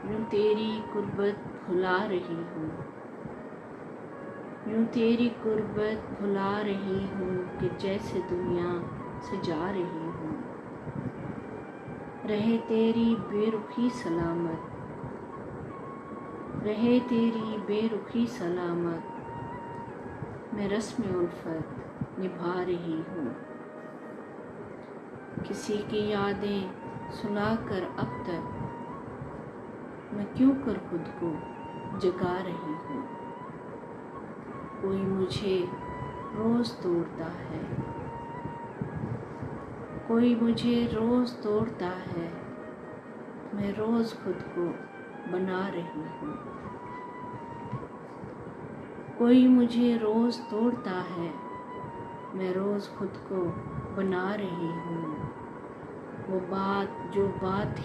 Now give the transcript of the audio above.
यूं तेरी कुर्बत भुला रही हूँ, यूं तेरी कुर्बत भुला रही हूँ कि जैसे दुनिया से जा रही हूँ। रहे तेरी बेरुखी सलामत, रहे तेरी बेरुखी सलामत, मैं रस्म उल्फत निभा रही हूँ। किसी की यादें सुलाकर अब तक मैं क्यों कर खुद को जगा रही हूँ। कोई मुझे रोज़ तोड़ता है, कोई मुझे रोज़ तोड़ता है, मैं रोज़ खुद को बना रही हूँ। कोई मुझे रोज़ तोड़ता है, मैं रोज़ खुद को बना रही हूँ। वो बात जो बात